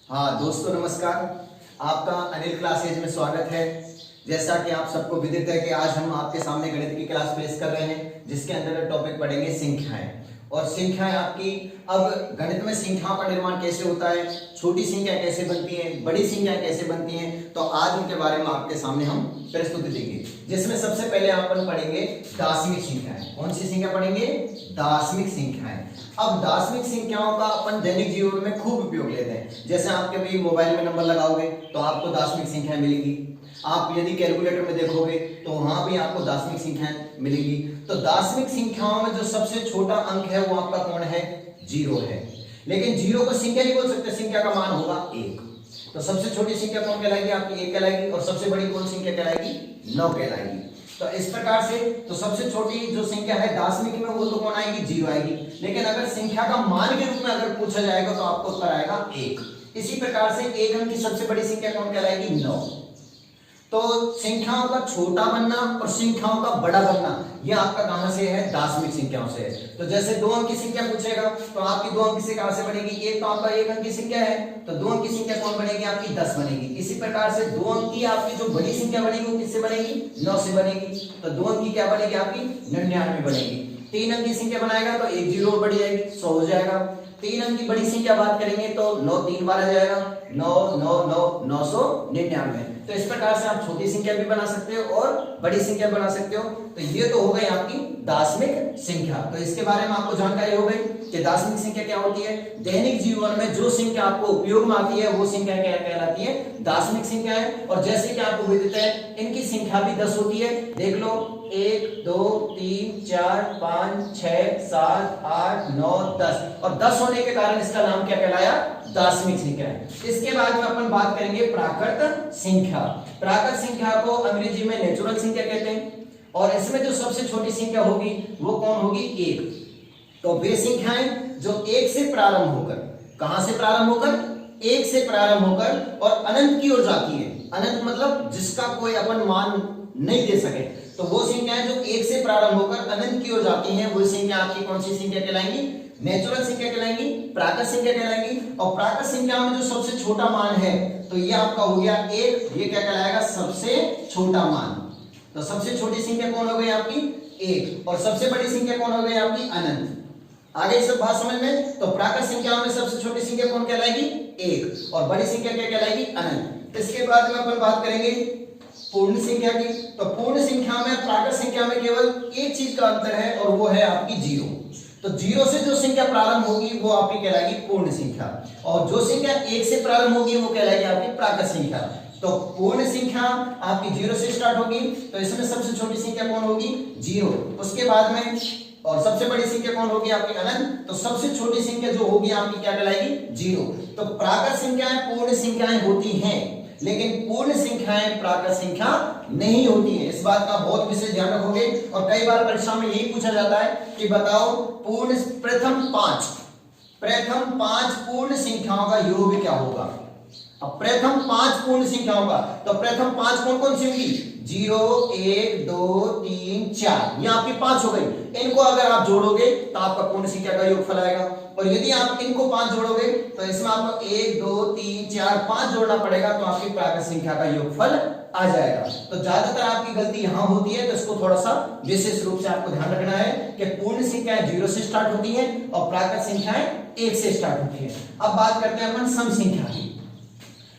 हाँ दोस्तों नमस्कार। आपका अनिल क्लासेज में स्वागत है। जैसा कि आप सबको विदित है कि आज हम आपके सामने गणित की क्लास पेश कर रहे हैं, जिसके अंदर टॉपिक पढ़ेंगे संख्याएं। और संख्याएं आपकी, अब गणित में संख्याओं का निर्माण कैसे होता है, छोटी संख्या कैसे बनती है, बड़ी संख्या कैसे बनती हैं, तो आज उनके बारे में आपके सामने हम प्रस्तुति देंगे। जिसमें सबसे पहले अपन पढ़ेंगे दार्शनिक संख्याएं। कौन सी संख्या पढ़ेंगे? दार्शनिक संख्याएं। अब दार्शनिक संख्याओं का अपन दैनिक जीवन में खूब उपयोग लेते हैं। जैसे आपके भी मोबाइल में नंबर लगाओगे तो आपको दार्शनिक संख्या मिलेगी। आप यदि कैलकुलेटर में देखोगे तो वहां भी आपको दार्शनिक संख्याएं मिलेगी। तो दार्शनिक संख्याओं में जो सबसे छोटा अंक है वो आपका कौन है? जीरो है। लेकिन जीरो को संख्या नहीं बोल सकते, संख्या का मान होगा एक। तो सबसे छोटी संख्या कौन कहलाएगी? आपकी एक कहलाएगी। और सबसे बड़ी कौन संख्या कहलाएगी? 9 कहलाएगी। तो इस प्रकार से तो सबसे छोटी जो संख्या है दार्शनिक में वो तो कौन आएगी? जीरो आएगी। लेकिन अगर संख्या का मान के रूप में अगर पूछा जाएगा तो आपको उत्तर आएगा एक। इसी प्रकार से एक अंक की सबसे बड़ी संख्या कौन कहलाएगी? 9। तो संख्याओं का छोटा बनना और संख्याओं का बड़ा बनना यह आपका कहां से है? दार्शनिक संख्याओं से है। तो जैसे 2 अंक की संख्या पूछेगा तो आपकी 2 अंक से कहां से बनेगी? एक तो आपका 1 अंक की संख्या है, तो 2 अंक की संख्या कौन बनेगी? आपकी 10 बनेगी। इसी प्रकार से 2 अंक की आपकी जो बड़ी संख्या बनेगी वो किससे बनेगी? 9 से बनेगी। तो 2 अंक की क्या बनेगी? आपकी 99 बनेगी। 3 अंक की संख्या बनाएगा तो एक जीरो बढ़ जाएगी, 100 हो जाएगा। 3 अंक की बड़ी संख्या बात करेंगे तो 9 3 बार आ जाएगा, 9 9 9 999। तो इस प्रकार से आप छोटी संख्या भी बना सकते हो और बड़ी संख्या बना सकते हो। तो ये तो हो गई आपकी दार्शनिक संख्या। तो इसके बारे में आपको जानकारी हो गई कि दार्शनिक संख्या क्या होती है। दैनिक जीवन में जो संख्या आपको उपयोग में आती है वो संख्या क्या कहलाती है? दार्शनिक संख्या है। और जैसे कि आपको विदित है इनकी संख्या भी 10 होती है। देख लो 1 2 3 4 5 6 7 8 9 10। और 10 होने के कारण इसका नाम क्या कहलाया? दार्शनिक संख्या है। इसके बाद में अपन बात करेंगे प्राकृत संख्या। प्राकृत संख्या को अंग्रेजी में नेचुरल संख्या कहते हैं। और इसमें जो सबसे छोटी संख्या होगी वो कौन होगी? 1। तो वे संख्याएं जो 1 से प्रारंभ होकर, कहां से प्रारंभ होकर? 1 से प्रारंभ होकर और अनंत की ओर जाती है। अनंत मतलब जिसका कोई अपन मान नहीं दे सके। तो वो संख्याएं जो 1 से प्रारंभ होकर अनंत की ओर जाती हैं वो संख्या आपकी कौन सी संख्या कहलाएंगी? नेचुरल संख्या कहलाएंगी, प्राकृत संख्या कहलाएंगी। और प्राकृत संख्या में जो सबसे छोटा मान है तो ये आपका हो गया 1। ये क्या कहलाएगा? सबसे छोटा मान। तो सबसे छोटी संख्या कौन हो गई आपकी? 1। और सबसे बड़ी संख्या कौन हो गई आपकी? अनंत। आगे सब बात समझ में। तो प्राकृत संख्या में सबसे छोटी संख्या कौन कहलाएगी? 1। और बड़ी संख्या क्या कहलाएगी? अनंत। इसके बाद में अपन बात करेंगे पूर्ण संख्या की। तो पूर्ण संख्या में प्राकृत संख्या में केवल एक चीज का अंतर है और वो है आपकी जीरो। तो जीरो से जो संख्या प्रारंभ होगी वो आपकी कहलाएगी पूर्ण संख्या। और जो संख्या 1 से प्रारंभ होगी वो कहलाएगी आपकी प्राकृत संख्या। तो पूर्ण संख्या आपकी 0 से स्टार्ट होगी। तो इसमें सबसे छोटी संख्या कौन होगी? 0। उसके बाद में और सबसे बड़ी संख्या कौन होगी? आपकी अनंत। तो सबसे छोटी संख्या जो होगी आपकी क्या कहलाएगी? 0। तो प्राकृत संख्याएं पूर्ण संख्याएं होती हैं, लेकिन पूर्ण संख्याएं प्राकृत संख्या नहीं होती है। इस बात का बहुत विशेष ध्यान रखोगे। और कई बार परीक्षा में यही पूछा जाता है कि बताओ प्रथम पांच पूर्ण संख्याओं का योग क्या होगा। अब प्रथम 5 पूर्ण संख्याओं का, तो प्रथम 5 कौन कौन सी होगी? 0 1 2 3 4। ये आपकी 5 हो गई। इनको अगर आप जोड़ोगे तो आपका पूर्ण संख्या का योगफल आएगा। और यदि आप इनको 5 जोड़ोगे तो इसमें आपको 1 2 3 4 5 जोड़ना पड़ेगा, तो आपकी प्राकृत संख्या का योगफल आ जाएगा। तो ज्यादातर आपकी गलती यहां होती है। तो इसको थोड़ा सा विशेष रूप से आपको ध्यान रखना है कि पूर्ण संख्याएं 0 से स्टार्ट होती है और प्राकृत संख्याएं 1 से स्टार्ट होती है। अब बात करते हैं अपन सम संख्या की।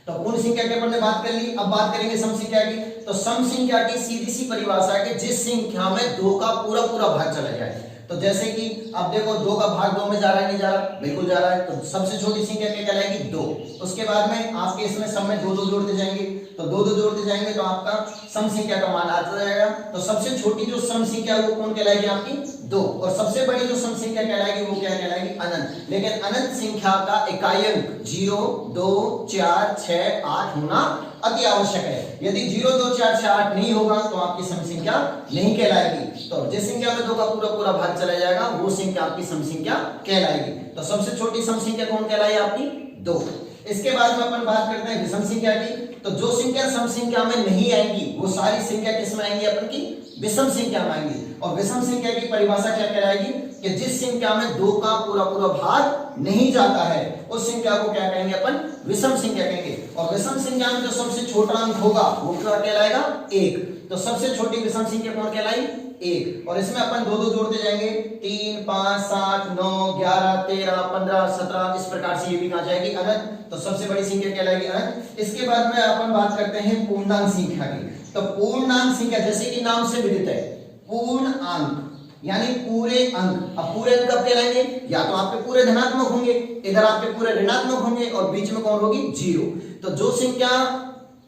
तो पूर्ण संख्या के ऊपर ने बात कर ली। अब बात करेंगे सम संख्या की। तो सम संख्या की सीधी सी परिभाषा है कि जिस संख्या में 2 का पूरा पूरा भाग चला जाए। तो जैसे कि अब देखो 2 का भाग 2 में जा रहा है, नहीं जा रहा? बिल्कुल जा रहा है। तो सबसे छोटी संख्या क्या कहलाएगी? 2। उसके बाद में आपके इसमें सम में 2 2 जोड़ते जाएंगे। तो 2 2 जोड़ते जाएंगे तो आपका सम संख्या का मान आता जाएगा। तो सबसे छोटी जो सम संख्या वो कौन कहलाएगी? आपकी 2। और सबसे बड़ी जो सम संख्या कहलाएगी वो क्या कहलाएगी? अनंत। लेकिन अनंत संख्या का इकाई अंक 0 2 4 6 8 होना अति आवश्यक है। यदि 0 2 4 6 8 नहीं होगा तो आपकी सम संख्या नहीं कहलाएगी। तो जिस संख्या में 2 का पूरा पूरा भाग चला जाएगा वो संख्या आपकी सम संख्या कहलाएगी। तो सबसे छोटी सम संख्या कौन कहलाई? आपकी 2। इसके बाद में अपन बात करते हैं विषम संख्या की। तो जो संख्या सम संख्या में नहीं आएंगी वो सारी संख्या किस में आएंगी? अपन की विषम संख्या में आएंगी। और विषम संख्या की परिभाषा क्या कहलाएगी? कि जिस संख्या में 2 का पूरा पूरा भाग नहीं जाता है उस संख्या को क्या कहेंगे अपन, विषम संख्या कहेंगे। और विषम संख्या में जो सबसे छोटा अंक होगा वो क्या कहलाएगा, 1। तो सबसे छोटी विषम संख्या कौन कहलाई, 1। और इसमें अपन दो दो जोड़ते जाएंगे, 3, 5, 7, 9, 11, 13, 15, 17, इस प्रकार से ये भी कहा जाएगी अनंत। तो सबसे बड़ी संख्या कहलाएगी अनंत। इसके बाद में अपन बात करते हैं पूर्णांक संख्या की। तो पूर्णांक संख्या जैसे कि नाम से विदित है, पूर्ण अंक यानी पूरे अंक। अब पूरे अंक कब कहलाएंगे, या तो आपके पूरे धनात्मक होंगे, इधर आपके पूरे ऋणात्मक होंगे और बीच में कौन होगी, 0। तो जो संख्या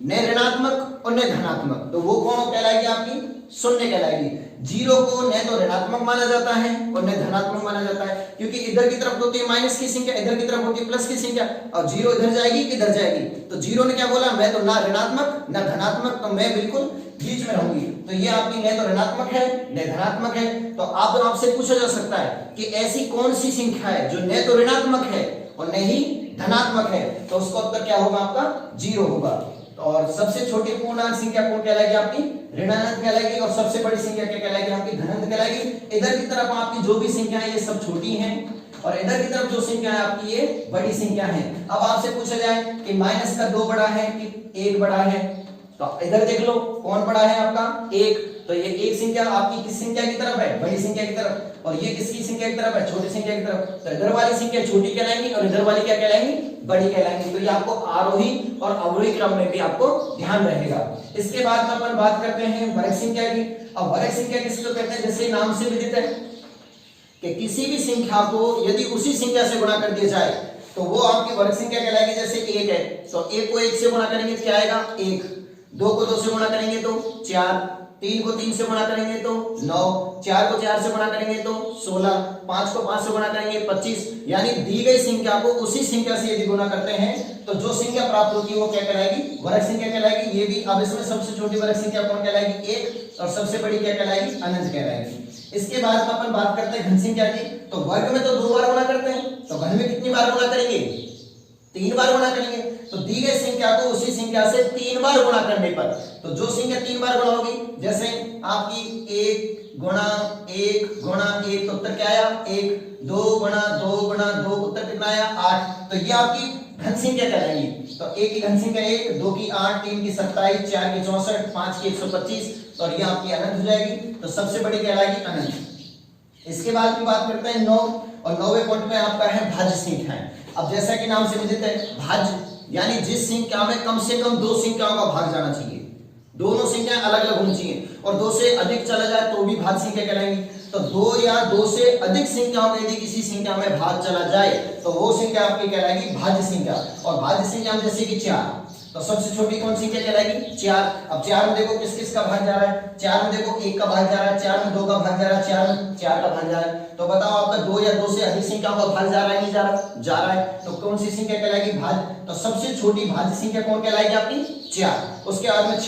न ऋणात्मक और न धनात्मक, तो वो कौन कहलाएगी, आपकी शून्य कहलाएगी। 0 को न तो ऋणात्मक माना जाता है और न धनात्मक माना जाता है, क्योंकि इधर की तरफ होती है माइनस की संख्या, इधर की तरफ होती है प्लस की संख्या, और 0 इधर जाएगी इधर जाएगी। तो 0 ने क्या बोला, मैं तो ना ऋणात्मक ना धनात्मक, तो मैं बिल्कुल बीच में रहूंगी। तो ये आपकी न तो ऋणात्मक है न धनात्मक है। तो आपसे पूछा जा सकता है कि ऐसी कौन सी संख्या है जो न तो ऋणात्मक है और न ही धनात्मक है, तो उसका उत्तर क्या होगा, आपका 0 होगा। और सबसे छोटी पूर्णांक संख्या कौन कहलाएगी, आपकी ऋणांक कहलाएगी। और सबसे बड़ी संख्या क्या कहलाएगी, आपकी धनांक कहलाएगी। इधर की तरफ आपकी जो भी संख्या है ये सब छोटी हैं और इधर की तरफ जो संख्या है आपकी ये बड़ी संख्या है। अब आपसे पूछा जाए कि माइनस का 2 बड़ा है कि 1 बड़ा है, तो इधर देख लो कौन बड़ा है, आपका 1। तो ये एक संख्या आपकी किस संख्या की तरफ है, बड़ी संख्या की तरफ, और ये किसकी संख्या की तरफ है, छोटी संख्या की तरफ। तो इधर वाली संख्या छोटी कहलाएंगी और इधर वाली क्या कहलाएंगी, बड़ी कहलाएंगी। तो ये आपको आरोही और अवरोही क्रम में भी आपको ध्यान रहेगा। इसके बाद में अपन बात करते हैं वर्ग संख्या की। अब वर्ग संख्या किसको कहते हैं, जैसे नाम से विदित है कि किसी भी संख्या को यदि उसी संख्या से गुणा कर दिया जाए तो वो आपकी वर्ग संख्या कहलाएगी। जैसे 1 है तो 1 को 1 से गुणा करेंगे तो क्या आएगा, 1। 2 को 2 से गुणा करेंगे तो 4, 3 को 3 से गुणा करेंगे तो 9, 4 को 4 से गुणा करेंगे तो 16, 5 को 5 से गुणा करेंगे 25। यानी दी गई संख्या को उसी संख्या से यदि गुणा करते हैं तो जो संख्या प्राप्त होती है वो क्या कहलाएगी, वर्ग संख्या कहलाएगी। ये भी अब इसमें सबसे छोटी वर्ग संख्या कौन कहलाएगी, 1, और सबसे बड़ी क्या कहलाएगी, अनंत कहलाएगी। इसके बाद में अपन बात करते हैं घन संख्या की। तो वर्ग में तो 2 बार गुणा करते हैं, तो घन में कितनी बार गुणा करेंगे, 3 बार गुणा करेंगे। तो दी गई संख्या को उसी संख्या से 3 बार गुणा करने पर, तो जो संख्या 3 बार गुणा होगी, जैसे आपकी 1 गुणा 1 गुणा 1, तो उत्तर क्या आया 1, 2 गुणा 2 गुणा 2, उत्तर कितना आया 8। तो ये आपकी घन संख्या कहलाएगी। तो 1 की घन संख्या 1, 2 की 8, 3 की 27, 4 की 64, 5 की 125, और ये आपकी अनंत हो जाएगी। तो सबसे बड़ी कहलाएगी अनंत। इसके बाद में बात करते हैं 9, और 9वें पॉइंट में आपका है भाज्य संख्याएं। अब जैसा कि नाम से विदित है, भाज्य यानी जिस संख्या में कम से कम 2 संख्याओं का भाग जाना चाहिए, दोनों संख्याएं अलग अलग होनी चाहिए, और 2 से अधिक चला जाए तो भी भाज्य संख्या कहलाएंगी। तो 2 या 2 से अधिक संख्याओं में यदि किसी संख्या में भाग चला जाए तो वो संख्या आपकी कहलाएगी भाज्य संख्या। और भाज्य संख्या में जैसे कि 4, तो सबसे छोटी कौन संख्या कहलाएगी, 4। अब 4 में देखो किस किस का भाग जा रहा है, 4 में देखो 1 का भाग जा रहा है, 4 में 2 का भाग जा रहा है, 4 में 4 का भाग जा रहा है। तो बताओ आपका 2 या 2 से अधिक संख्याओं का भाग जा रहा है, नहीं जा रहा, जा रहा है। तो कौन सी संख्या कहलाएगी, भाज्य। तो सबसे छोटी भाज्य संख्या कौन कहलाएगी, आपकी 4। उसके बाद में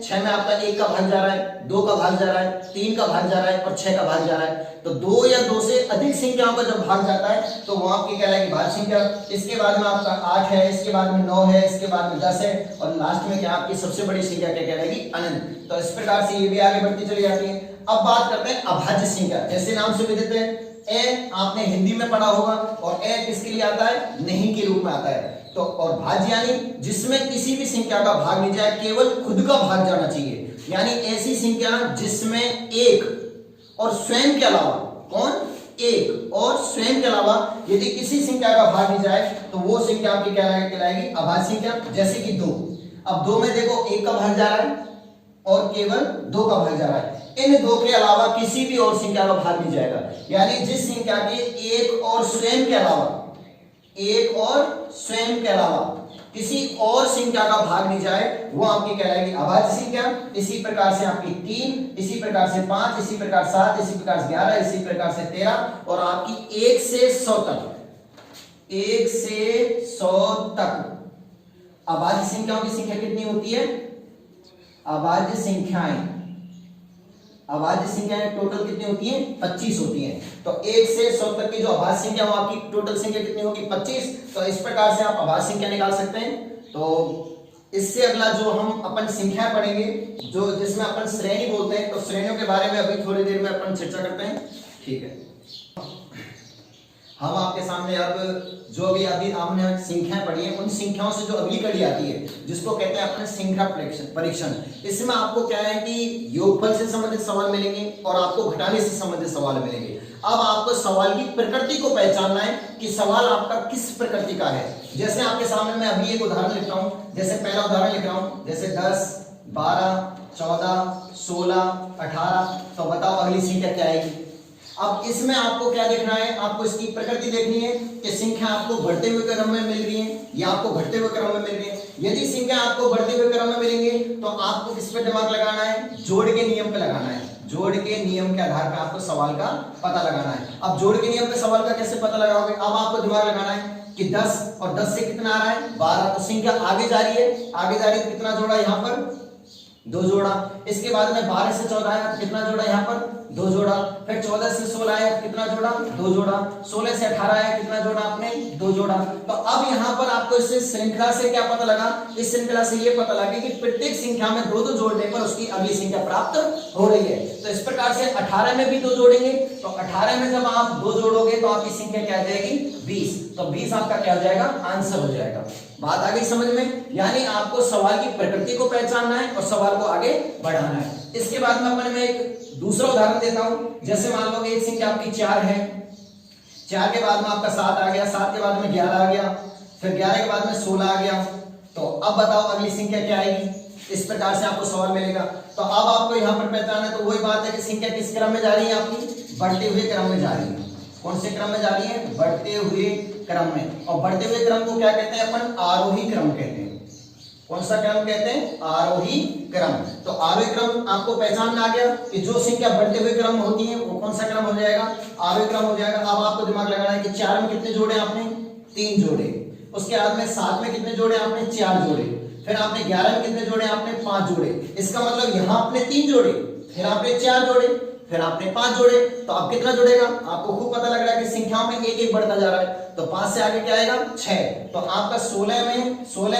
6 में आपका 1 का भाग जा रहा है, 2 का भाग जा रहा है, 3 का भाग जा रहा है और 6 का भाग जा रहा है। तो 2 या 2 से अधिक संख्याओं का जब भाग जाता है तो वो आपकी कहलाएगी भाज्य संख्या। इसके बाद में आपका 8 है, इसके बाद में 9 है, इसके बाद में 10 है, और लास्ट में क्या आपकी सबसे बड़ी संख्या क्या कहलाएगी, अनंत। तो इस प्रकार से ये भी आगे बढ़ती चली जाती है। अब बात करते हैं अभाज्य संख्या। जैसे नाम से विदित है, ए आपने हिंदी में पढ़ा होगा, और ए किसके लिए आता है, नहीं के रूप में आता है। तो और भाज्य यानी जिसमें किसी भी संख्या का भाग नहीं जाए, केवल खुद का भाग जाना चाहिए। यानी ऐसी संख्या जिसमें एक और स्वयं के अलावा, कौन, एक और स्वयं के अलावा यदि किसी संख्या का भाग नहीं जाए तो वो संख्या आपकी कहलाएगी अभाज्य संख्या। जैसे कि 2, अब 2 में देखो 1 का भाग जा रहा है और केवल 2 का भाग जा रहा है। इन 2 के अलावा किसी भी और संख्या का भाग नहीं जाएगा। यानी जिस संख्या के एक और स्वयं के अलावा, एक और स्वयं के अलावा किसी और संख्या का भाग नहीं जाए वो आपकी कहलाएगी अभाज्य संख्या। इसी प्रकार से आपकी 3, इसी प्रकार से 5, इसी प्रकार 7, इसी प्रकार से 11, इसी प्रकार से 13, और आपकी 1 से 100 तक, 1 से 100 तक अभाज्य संख्याओं की संख्या कितनी होती है, अभाज्य संख्याएं, अभाज्य संख्याएं टोटल कितनी होती हैं, 25 होती हैं। तो 1 से 100 तक की जो अभाज्य संख्या वो आपकी टोटल संख्या कितनी होगी, 25। तो इस प्रकार से आप अभाज्य संख्या निकाल सकते हैं। तो इससे अगला जो हम अपन संख्या पढ़ेंगे, जो जिसमें अपन श्रेणी बोलते हैं, तो श्रेणियों के बारे में अभी थोड़ी देर में अपन चर्चा करते हैं, ठीक है। हम आपके सामने अब जो भी अभी हमने संख्याएं पढ़ी है, उन संख्याओं से जो अगली कड़ी आती है, जिसको कहते हैं अपने संख्या परीक्षण, इसमें आपको क्या है कि योगफल से संबंधित सवाल मिलेंगे और आपको घटाने से संबंधित सवाल मिलेंगे। अब आपको सवाल की प्रकृति को पहचानना है कि सवाल आपका किस प्रकृति का है। जैसे आपके सामने मैं अभी एक उदाहरण लिख रहा हूं, जैसे पहला उदाहरण लिख रहा हूं, जैसे 10, 12, 14, 16, 18, तो बताओ अगली संख्या क्या आएगी। अब इसमें आपको क्या देखना है, आपको इसकी प्रकृति देखनी है कि संख्या आपको बढ़ते हुए क्रम में मिल रही है या आपको घटते हुए क्रम में मिल रही है। यदि संख्या आपको बढ़ते हुए क्रम में मिलेंगे तो आपको किस पे दिमाग लगाना है, जोड़ के नियम पे लगाना है। जोड़ के नियम के आधार पर आपको सवाल का पता लगाना है। अब जोड़ के नियम पे सवाल का कैसे पता लगाओगे, अब आपको दिमाग लगाना है कि 10 और 10 से कितना आ रहा है 12, तो संख्या आगे जा रही है, आगे जा रही है, कितना जोड़ा यहाँ पर 2 जोड़ा। इसके बाद में 12 से 14 आया, कितना जोड़ा यहाँ पर 2 जोड़ा। फिर 14 से 16 आया, कितना जोड़ा 2 जोड़ा। 16 से 18 आया, कितना जोड़ा आपने 2 जोड़ा। तो अब यहाँ पर आपको इस श्रृंखला से क्या पता लगा, इस श्रृंखला से ये पता लगा कि प्रत्येक संख्या में 2-2 जोड़ने पर उसकी अगली संख्या प्राप्त हो रही है। तो इस प्रकार से 18 में भी 2 जोड़ेंगे, तो 18 में जब आप 2 जोड़ोगे तो आपकी संख्या क्या आ जाएगी 20, तो 20 आपका क्या हो जाएगा, आंसर हो जाएगा। बात आ गई समझ में। यानी आपको सवाल की प्रकृति को पहचानना है और सवाल को आगे बढ़ाना है। इसके बाद में अपन मैं एक दूसरा उदाहरण देता हूं, जैसे मान लो एक संख्या आपकी 4 है, 4 के बाद में आपका 7 आ गया, 7 के बाद में 11 आ गया, फिर 11 के बाद में 16 आ गया, तो अब बताओ अगली संख्या क्या आएगी। इस प्रकार से आपको सवाल मिलेगा। तो अब आपको यहाँ पर पहचानना है, तो वही बात है कि संख्या किस क्रम में जा रही है, आपकी बढ़ते हुए क्रम में जा रही है। कौन से क्रम में जा रही है, बढ़ते हुए क्रम में। और बढ़ते हुए क्रम को क्या कहते हैं अपन, आरोही क्रम कहते हैं। कौन सा क्रम कहते हैं, आरोही क्रम। तो आरोही क्रम आपको पहचान में आ गया कि जो संख्या बढ़ते हुए क्रम होती है वो कौन सा क्रम हो जाएगा, आरोही क्रम हो जाएगा। अब आपको दिमाग लगाना है कि 4 में कितने जोड़े आपने 3 जोड़े, उसके बाद में 7 में कितने जोड़े आपने 4 जोड़े, फिर आपने 11 में कितने जोड़े आपने 5 जोड़े। इसका मतलब यहाँ आपने 3 जोड़े, फिर आपने 4 जोड़े, फिर आपने 5 जोड़े, तो अब कितना जुड़ेगा आपको खूब पता लग रहा है कि संख्याओं में एक एक बढ़ता जा रहा है। तो 5 से आगे क्या आएगा 6, तो आपका 16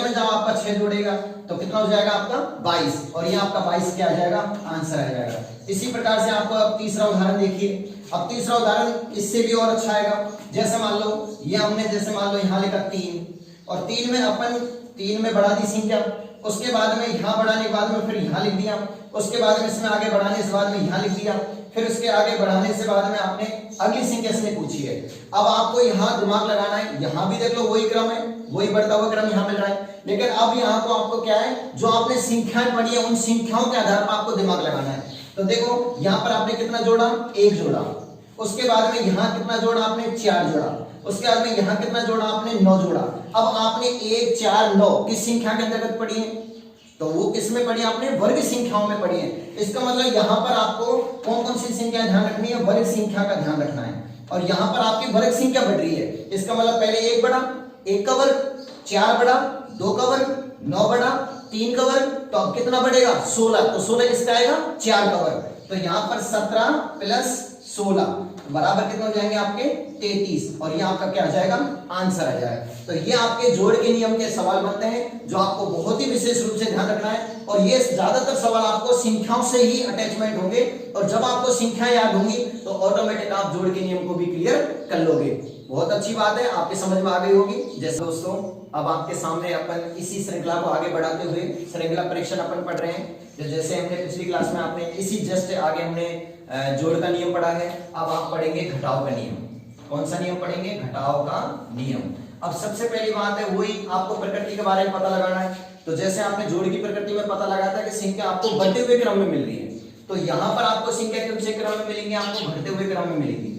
में जब आपका 6 जुड़ेगा तो कितना हो जाएगा आपका 22, और ये आपका 22 क्या आ जाएगा, आंसर आ जाएगा। इसी प्रकार से आपको अब तीसरा उदाहरण देखिए। अब तीसरा उदाहरण इससे भी और अच्छा आएगा। जैसे मान लो ये हमने जैसे मान लो यहाँ लिखा 3, और 3 में अपन 3 में बढ़ा दी संख्या, उसके बाद में यहाँ बढ़ाने के बाद में फिर यहाँ लिख दिया, उसके बाद में इसमें आगे बढ़ाने से बाद में यहाँ लिख दिया, फिर उसके आगे बढ़ाने से बाद में आपने अगली संख्या इसने पूछी है। अब आपको यहाँ दिमाग लगाना है, यहाँ भी देख लो वही क्रम है, वही बढ़ता हुआ क्रम यहाँ मिल रहा है, लेकिन अब यहाँ को आपको क्या है, जो आपने संख्याएं पढ़ी है उन संख्याओं के आधार पर आपको दिमाग लगाना है। तो देखो यहाँ पर आपने कितना जोड़ा, 1 जोड़ा, उसके बाद में यहाँ कितना जोड़ा आपने 4 जोड़ा, उसके बाद में यहाँ कितना जोड़ा आपने 9 जोड़ा। अब आपने 1 4 9 किस संख्या के अंतर्गत पढ़ी है, तो वो किसमें पढ़ी आपने, वर्ग संख्याओं में पढ़ी है। इसका मतलब यहाँ पर आपको कौन कौन सी संख्या ध्यान रखनी है, वर्ग संख्या का ध्यान रखना है। और यहाँ पर आपकी वर्ग संख्या बढ़ रही है, इसका मतलब पहले 1 बढ़ा, 1 का वर्ग, 4 बढ़ा, 2 का वर्ग, 9 बढ़ा, 3 का वर्ग, तो अब कितना बढ़ेगा 16, तो 16 किसका आएगा 4 का वर्ग। तो यहाँ पर 17 प्लस 16 बराबर कितने हो जाएंगे आपके 33, और ये आपका क्या आ जाएगा, आंसर आ जाएगा। तो ये आपके जोड़ के नियम के सवाल बनते हैं जो आपको बहुत ही विशेष रूप से ध्यान रखना है। और ये ज्यादातर सवाल आपको संख्याओं से ही अटैचमेंट होंगे, और जब आपको संख्या याद होंगी तो ऑटोमेटिक आप जोड़ के नियम को भी क्लियर कर लोगे। बहुत अच्छी बात है, आपके समझ में आ गई होगी। जैसे दोस्तों अब आपके सामने अपन इसी श्रृंखला को आगे बढ़ाते हुए श्रृंखला परीक्षण अपन पढ़ रहे हैं। जैसे हमने पिछली क्लास में आपने इसी जस्ट आगे हमने जोड़ का नियम पढ़ा है, अब आप पढ़ेंगे घटाव का नियम। कौन सा नियम पढ़ेंगे, घटाव का नियम। अब सबसे पहली बात है वही आपको प्रकृति के बारे में पता लगाना है। तो जैसे आपने जोड़ की प्रकृति में पता लगा था कि संख्या आपको बढ़ते हुए क्रम में मिल रही है, तो यहाँ पर आपको संख्या कौन से क्रम में मिलेंगी, आपको घटते हुए क्रम में मिलेगी।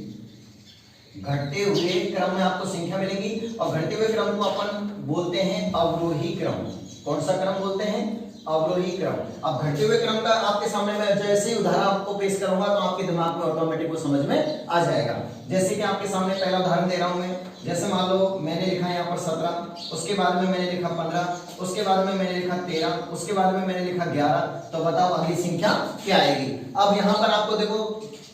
घटते हुए क्रम में आपको संख्या मिलेगी, और घटते हुए क्रम को अपन बोलते हैं अवरोही क्रम। कौन सा क्रम बोलते हैं, अवरोही क्रम। अब घटते हुए क्रम का आपके सामने मैं जैसे ही उदाहरण आपको पेश करूंगा तो आपके दिमाग में ऑटोमेटिक वो समझ में आ जाएगा। जैसे कि आपके सामने पहला उदाहरण दे रहा हूं मैं। जैसे मान लो मैंने लिखा है यहाँ पर 17, उसके बाद में मैंने लिखा 15, उसके बाद में मैंने लिखा 13, उसके बाद में मैंने लिखा 11, तो बताओ अगली संख्या क्या आएगी। अब यहाँ पर आपको देखो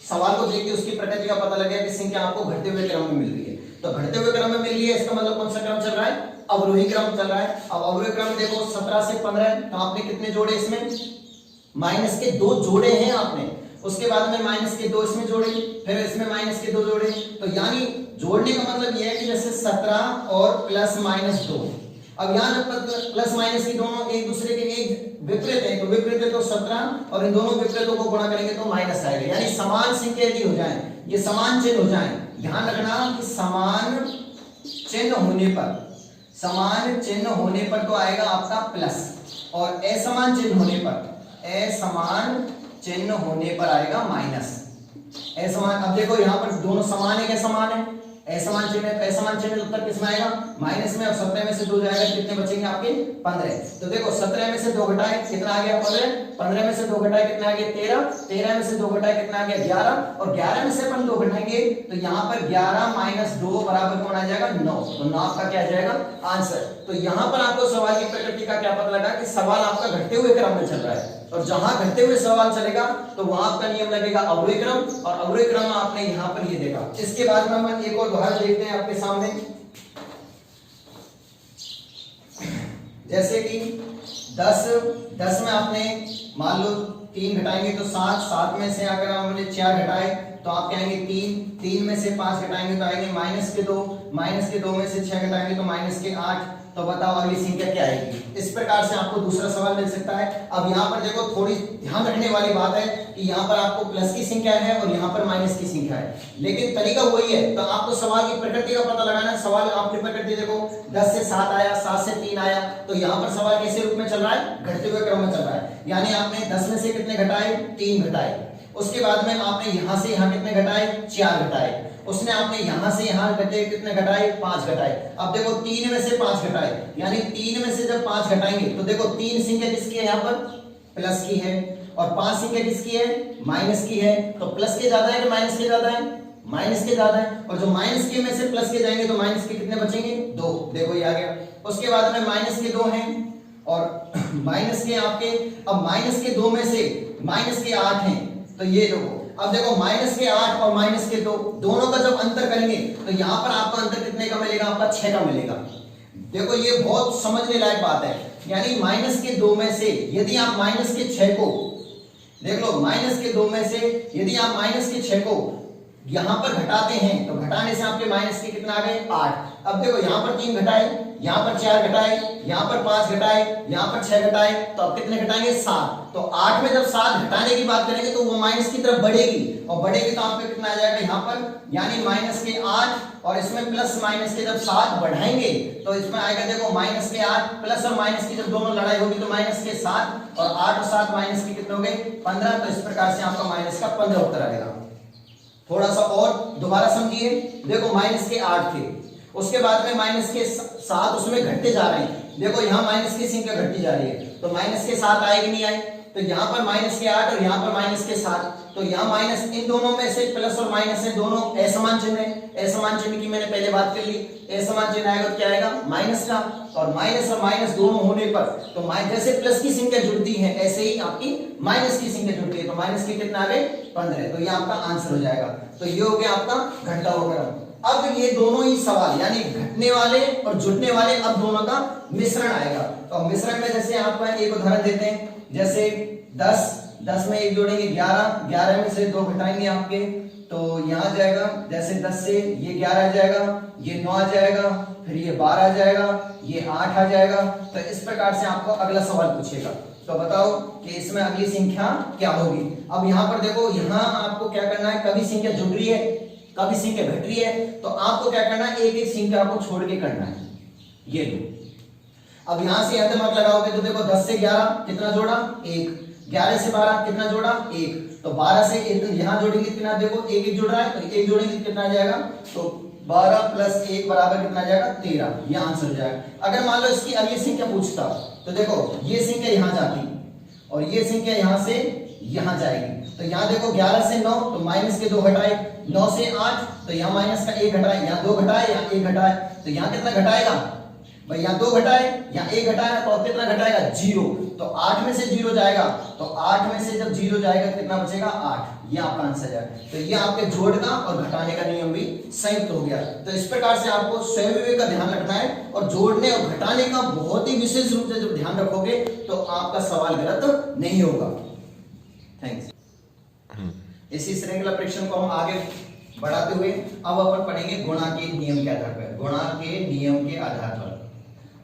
सवाल को देख के उसकी प्रकृति का पता लग गया कि संख्या आपको घटते हुए क्रम में मिल रही है। तो घटते हुए क्रम में मिल रही है, इसका मतलब कौन सा क्रम चल रहा है, अवरोही क्रम चल रहा है। अब अवरोही क्रम देखो 17 से 15 है, तो आपने कितने जोड़े इसमें, माइनस के 2 जोड़े हैं आपने। उसके बाद में माइनस के 2 इसमें जोड़े, फिर इसमें माइनस के 2 जोड़े। तो यानी जोड़ने का मतलब यह है कि जैसे 17 और प्लस माइनस 2। अब यहाँ जब प्लस माइनस की दोनों एक दूसरे के एक विपरीत है तो विपरीत है तो 17 और इन दोनों विपरीतों को गुणा करेंगे तो माइनस आएगा। यानी समान संख्या यदि हो जाए, ये समान चिन्ह हो जाए, ध्यान रखना कि समान चिन्ह होने पर तो आएगा आपका प्लस, और असमान चिन्ह होने पर आएगा माइनस। असमान, अब देखो यहाँ पर दोनों समान है क्या? समान है। असमान चिन्ह उत्तर किसमें आएगा? माइनस में। और 17 में से 2 जाएगा, कितने बचेंगे आपके? 15। तो देखो 17 में से 2 घटाए कितना आ गया? 15। 15 में से 2 घटाए कितना आ गया? 13। 13 में से 2 घटाए कितना आ गया? 11। और 11 में से अपन 2 घटाएंगे तो यहाँ पर 11 माइनस 2 बराबर कौन आ जाएगा? 9। तो 9 आपका क्या आ जाएगा? आंसर। तो यहाँ पर आपको सवाल की प्रकृति का क्या पता लगा कि सवाल आपका घटते हुए क्रम में चल रहा है, और जहां घटते हुए सवाल चलेगा तो वहां आपका नियम लगेगा अवरोही क्रम, और अवरोही क्रम आपने यहां पर ये देखा। इसके बाद में हम एक और उदाहरण देखते हैं आपके सामने। जैसे कि 10 में आपने मान लो 3 घटाएंगे तो 7, 7 में से अगर हमने 4 घटाए तो आप कहेंगे 3, 3 में से 5 घटाएंगे तो आएंगे माइनस के 2, माइनस के 2 में से 6 घटाएंगे तो माइनस के 8। तो बताओ अगली संख्या क्या आएगी? इस प्रकार से आपको दूसरा सवाल मिल सकता है। अब यहाँ पर देखो थोड़ी ध्यान रखने वाली बात है कि यहाँ पर आपको प्लस की संख्या है और यहाँ पर माइनस की संख्या है, लेकिन तरीका वही है। तो आपको सवाल की प्रकृति का पता लगाना है। सवाल आपकी प्रकृति देखो, 10 से 7 आया, 7 से 3 आया, तो यहाँ पर सवाल कैसे रूप में चल रहा है? घटते हुए क्रम में चल रहा है। यानी आपने 10 में से कितने घटाए? 3 घटाए। उसके बाद में आपने यहां से यहां कितने घटाए? 4 घटाए। उसने आपने यहां से यहां कितने घटाए? 5 घटाए। अब देखो 3 में से 5 घटाए, यानी 3 में से जब 5 घटाएंगे तो देखो 3 संख्या किसकी है? यहाँ पर प्लस की है, और 5 संख्या किसकी है? माइनस की है। तो प्लस के ज्यादा है कि माइनस के ज्यादा है? माइनस के ज्यादा है। और जो माइनस के में से प्लस के जाएंगे तो माइनस के कितने बचेंगे? 2। देखो ये आ गया। उसके बाद में माइनस के 2 हैं और माइनस के आपके, अब माइनस के 2 में से माइनस के 8 हैं, तो ये देखो। अब देखो माइनस के 8 और माइनस के 2 दोनों का जब अंतर करेंगे तो यहाँ पर आपका अंतर कितने का मिलेगा? आपका 6 का मिलेगा। देखो ये बहुत समझने लायक बात है। यानी माइनस के 2 में से यदि आप माइनस के 6 को देख लो, माइनस के 2 में से यदि आप माइनस के 6 को यहां पर घटाते हैं तो घटाने से आपके माइनस के कितना आ गए? 8। अब देखो यहां पर 3 घटाए, यहां पर 4 घटाए, यहां पर 5 घटाए, यहां पर 6 घटाए, तो अब कितने घटाएंगे? 7। तो 8 में जब 7 घटाने की बात करेंगे तो वो माइनस की तरफ बढ़ेगी, और बढ़ेगी तो आपका कितना आ जाएगा यहाँ पर? यानी माइनस के 8 और इसमें प्लस माइनस के जब 7 बढ़ाएंगे तो इसमें आएगा देखो माइनस के 8, प्लस और माइनस की जब दोनों लड़ाई होगी तो माइनस के 7, और 8 और 7 माइनस के कितने हो गए? 15। तो इस प्रकार से आपका माइनस का 15 उत्तर आएगा। थोड़ा सा और दोबारा समझिए। देखो माइनस के 8 थे, उसके बाद में माइनस के 7 उसमें घटते जा रहे हैं। देखो यहाँ माइनस की संख्या घटती जा रही है, तो माइनस के 7 आए कि नहीं आए? तो यहाँ पर माइनस के 8 और यहाँ पर माइनस के 7, तो यहाँ माइनस, इन दोनों में से प्लस और माइनस है, दोनों असमान चिन्ह है। असमान चिन्ह की मैंने पहले बात कर ली। असमान चिन्ह आएगा तो क्या आएगा? माइनस का। और माइनस दोनों होने पर तो जैसे प्लस की संख्या जुड़ती है ऐसे ही आपकी माइनस की संख्या जुड़ती है। तो माइनस के कितना आ गए? 15। तो ये आपका आंसर हो जाएगा। तो ये हो गया आपका घटता हुआ क्रम। अब ये दोनों ही सवाल यानी घटने वाले और जुड़ने वाले, अब दोनों का मिश्रण आएगा। तो मिश्रण में जैसे आपका एक उदाहरण देते हैं। जैसे 10 में 1 जोड़ेंगे 11, 11 में से 2 घटाएंगे आपके, तो यहाँ जाएगा जैसे 10 से ये 11 आ जाएगा, ये 9 आ जाएगा, फिर ये 12 आ जाएगा, ये 8 आ जाएगा। तो इस प्रकार से आपको अगला सवाल पूछेगा। तो बताओ कि इसमें अगली संख्या क्या होगी। अब यहाँ पर देखो, यहाँ आपको क्या करना है? कभी संख्या जुड़ रही है, कभी संख्या घट रही है, तो आपको क्या करना है? एक एक संख्या आपको छोड़ के करना है। ये दो, अब यहां से अंत मत लगाओगे तो देखो 10 से 11 कितना जोड़ा? 1। 11 से 12 कितना जोड़ा? 1। तो 12 से यहां जोड़ेंगे कितना? देखो 1 1 जुड़ रहा है, तो 1 जोड़ेंगे कितना आ जाएगा? तो 12 प्लस 1 बराबर कितना आ जाएगा? 13। ये आंसर हो जाएगा। अगर मान लो इसकी अगली संख्या पूछता तो देखो ये संख्या यहां जाती और ये संख्या यहां से यहां जाएगी। तो यहाँ देखो 11 से 9 तो माइनस के 2 घटाए, 9 से 8 तो यहाँ माइनस का 1 घटाए, यहाँ 2 घटाए, यहाँ 1 घटाए, तो यहाँ कितना घटाएगा भाई? यहाँ 2 घटाए, यहाँ 1 घटाया, तो कितना घटाएगा? 0। तो 8 में से 0 जाएगा, तो 8 में से जब 0 जाएगा कितना बचेगा? 8। ये आपका आंसर है। तो ये आपके जोड़ का और घटाने का नियम भी संयुक्त हो गया। तो इस प्रकार से आपको स्वयं विवेक का ध्यान रखना है, और जोड़ने और घटाने का बहुत ही विशेष रूप से जब ध्यान रखोगे तो आपका सवाल गलत नहीं होगा। थैंक्स। इसी श्रृंखला परीक्षण को हम आगे बढ़ाते हुए अब अपन पढ़ेंगे गुणा के नियम के आधार पर, गुणा के नियम के आधार पर।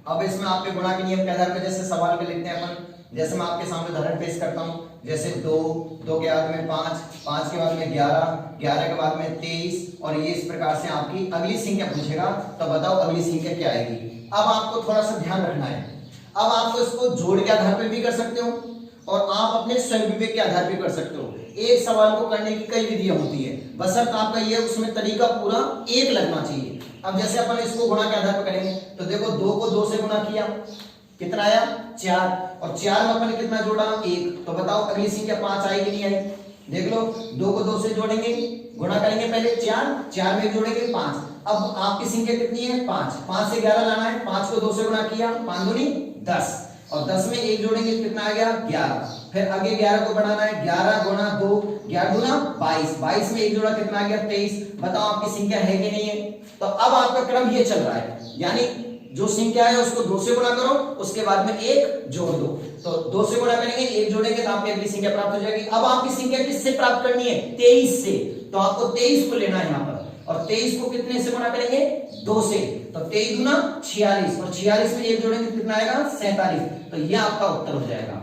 अब इसमें आपके गुणा के नियम के आधार पर जैसे सवाल में लिखते हैं अपन, जैसे मैं आपके सामने उदाहरण पेश करता हूं, जैसे 2 के बाद में 5 के बाद में 11 के बाद में 23 और ये इस प्रकार से आपकी अगली संख्या पूछेगा, तो बताओ अगली संख्या क्या आएगी। अब आपको थोड़ा सा ध्यान रखना है, अब आपको इसको जोड़ के आधार पर भी कर सकते हो और आप अपने स्वयं विवेक के आधार पर कर सकते हो। एक सवाल को करने की कई विधियां होती है, बशर्ते आपका ये उसमें तरीका पूरा एक लगना चाहिए। अब जैसे अपन इसको गुणा के आधार पर करेंगे, तो देखो 2 को 2 से गुणा किया, कितना आया 4, और 4 में अपन कितना जोड़ा 1, तो बताओ अगली संख्या 5 आई कि नहीं आई। देख लो 2 को 2 से जोड़ेंगे, गुणा करेंगे पहले 4 में जोड़ेंगे 5, अब आपकी संख्या कितनी है 5 से 11 लाना है, 5 को 2 से गुणा किया 5 दूनी 10 और 10 में 1 जोड़ेंगे कितना आ गया 11, फिर आगे 11 को बढ़ाना है, 11 गुणा 2 11 गुना 22 में 1 जोड़ा कितना आ गया 23। बताओ आपकी संख्या है कि नहीं है। तो अब आपका क्रम ये चल रहा है, यानी जो संख्या है उसको 2 से गुणा करो, उसके बाद में 1 जोड़ दो, तो 2 से गुणा करेंगे 1 जोड़ेंगे तो आपकी अगली संख्या प्राप्त हो जाएगी। अब आपकी संख्या किससे प्राप्त करनी है 23 से, तो आपको 23 को लेना है यहाँ पर, और 23 को कितने से गुणा करेंगे 2 से, तो 23 गुना 46 और 46 में 1 जोड़ेंगे कितना आएगा 47, तो ये आपका उत्तर हो जाएगा।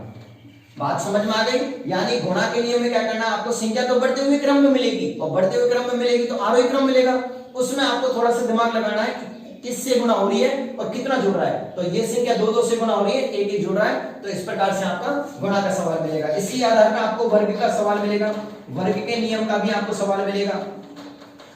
बात समझ में आ गई। यानी गुणा के नियम में क्या करना है, आपको संख्या तो बढ़ते हुए क्रम में मिलेगी और बढ़ते हुए क्रम में मिलेगी तो आरोही क्रम मिलेगा, उसमें आपको थोड़ा सा दिमाग लगाना है किससे गुणा हो रही है और कितना जुड़ रहा है। तो ये संख्या 2 से गुणा हो रही है, 1 जुड़ रहा है, तो इस प्रकार से आपका गुणा का सवाल मिलेगा। इसी आधार पर आपको वर्ग का सवाल मिलेगा, वर्ग के नियम का भी आपको सवाल मिलेगा।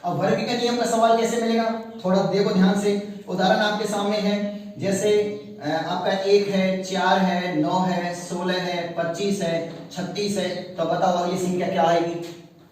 अब वर्ग के नियम का सवाल कैसे मिलेगा, थोड़ा देखो ध्यान से। उदाहरण आपके सामने है, जैसे आपका 1 है, 4 है, 9 है, 16 है, 25 है, 36 है, तो बताओ अगली संख्या क्या आएगी।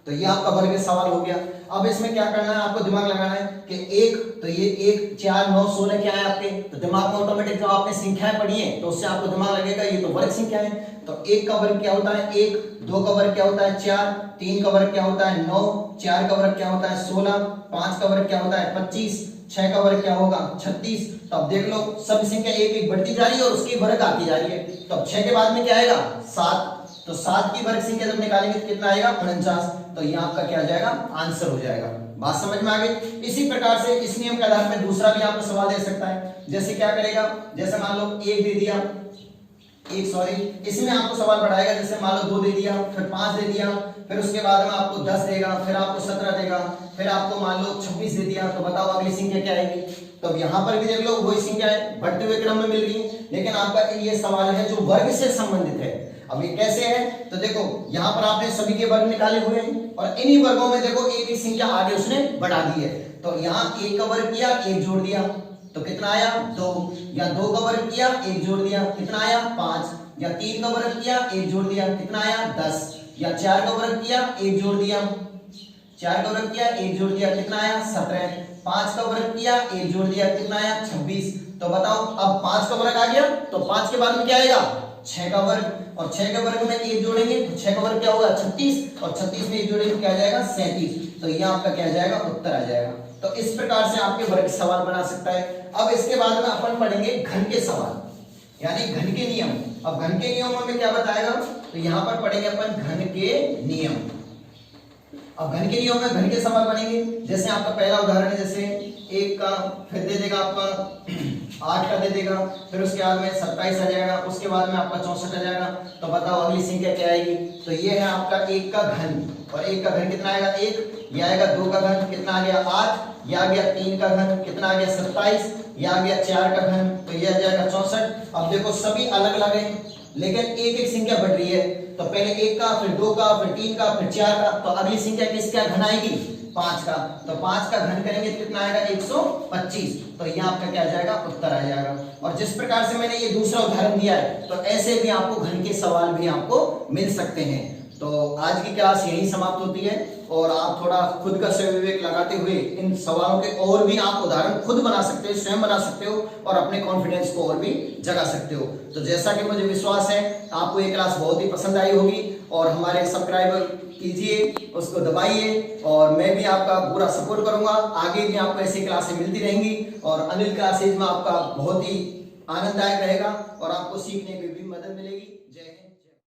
तो ये आपका वर्ग सवाल हो गया। अब इसमें क्या करना है, आपको दिमाग लगाना है कि 1, तो ये 1 4 9 16 क्या है आपके, तो दिमाग में ऑटोमेटिक जो आपने संख्याएं पढ़ी है तो उससे आपको दिमाग लगेगा ये तो वर्ग संख्या है। तो 1 का वर्ग क्या होता है 1, 2 का वर्ग क्या होता है 4, 3 का वर्ग क्या होता है 9, 4 का वर्ग क्या होता है 16, 5 का वर्ग क्या होता है 25, 6 का वर्ग क्या होगा 36। तो अब देख लो सब संख्या एक एक बढ़ती जा रही है और उसकी वर्ग आती जा रही है। तो अब 6 के बाद में क्या आएगा 7, तो 7 की वर्ग संख्या जब निकालेंगे तो कितना आएगा 49। तो ये आपका क्या आ जाएगा आंसर हो जाएगा। बात समझ में आ गई। इसी प्रकार से इस नियम के आधार पर दूसरा भी आपको सवाल दे सकता है। जैसे क्या करेगा, जैसे मान लो 1 दे दिया, इसमें आपको सवाल बढ़ाएगा। जैसे मान लो 2 दे दिया, फिर 5 दे दिया, फिर उसके बाद में आपको 10 देगा, फिर आपको 17 देगा, फिर आपको मान लो 26 दे दिया, तो बताओ अगली संख्या क्या आएगी। तो यहाँ पर भी देख लो वही संख्या है, बढ़ते हुए क्रम में मिल रही है, लेकिन आपका ये सवाल है जो वर्ग से संबंधित है। अब ये कैसे है, तो देखो यहाँ पर आपने सभी के वर्ग निकाले हुए हैं और इन्हीं वर्गों में देखो एक एक संख्या आगे उसने बढ़ा दी है। तो यहाँ 1 का वर्ग किया 1 जोड़ दिया तो कितना आया 2, या 2 का वर्ग किया 1 जोड़ दिया कितना आया 5, या 3 का वर्ग किया 1 जोड़ दिया कितना आया 10, या 4 का वर्ग किया 1 जोड़ दिया, 4 का वर्ग किया 1 जोड़ दिया कितना आया 17, 5 का वर्ग किया 1 जोड़ दिया कितना आया 26। तो बताओ अब 5 का वर्ग आ गया तो 5 के बाद में क्या आएगा 6 का वर्ग, और 6 के वर्ग में 1 जोड़ेंगे तो 6 का वर्ग क्या होगा 36, और 36 में 1 जोड़ेंगे तो क्या आ जाएगा 37। तो ये आपका क्या आ जाएगा उत्तर आ जाएगा। तो इस प्रकार से आपके वर्ग सवाल बना सकता है। अब इसके बाद में अपन पढ़ेंगे घन के सवाल, यानी घन के नियम। अब घन के नियमों में क्या बताएगा, तो यहाँ पर पढ़ेंगे अपन घन के नियम। अब घन के नियम में घन के सवाल बनेंगे। जैसे आपका पहला उदाहरण है, जैसे 1 का फिर दे देगा आपका 8 का दे देगा, फिर उसके बाद में 27 आ जाएगा, उसके बाद में आपका 64 आ जाएगा। तो बताओ अगली संख्या क्या आएगी। तो ये है आपका 1 का घन, और 1 का घन कितना आएगा 1, ये आएगा 2 का घन कितना आ गया 8, ये आ गया 3 का घन कितना आ गया 27, ये आ गया 4 का घन तो ये आ जाएगा 64। अब देखो सभी अलग अलग हैं लेकिन एक एक संख्या बढ़ रही है। तो पहले 1 का, फिर 2 का, फिर 3 का, फिर 4 का, तो अगली संख्या किसका घन आएगी 5 का। तो 5 का घन करेंगे तो कितना आएगा 125। तो ये आपका क्या आ जाएगा उत्तर आ जाएगा। और जिस प्रकार से मैंने ये दूसरा उदाहरण दिया है तो ऐसे भी आपको घन के सवाल भी आपको मिल सकते हैं। तो आज की क्लास यही समाप्त होती है और आप थोड़ा खुद का स्वयं विवेक लगाते हुए इन सवालों के और भी आप उदाहरण खुद बना सकते हो, स्वयं बना सकते हो और अपने कॉन्फिडेंस को और भी जगा सकते हो। तो जैसा कि मुझे विश्वास है आपको ये क्लास बहुत ही पसंद आई होगी और हमारे सब्सक्राइबर कीजिए, उसको दबाइए और मैं भी आपका पूरा सपोर्ट करूंगा। आगे भी आपको ऐसी क्लासें मिलती रहेंगी और अनिल क्लासेज में आपका बहुत ही आनंददायक रहेगा और आपको सीखने की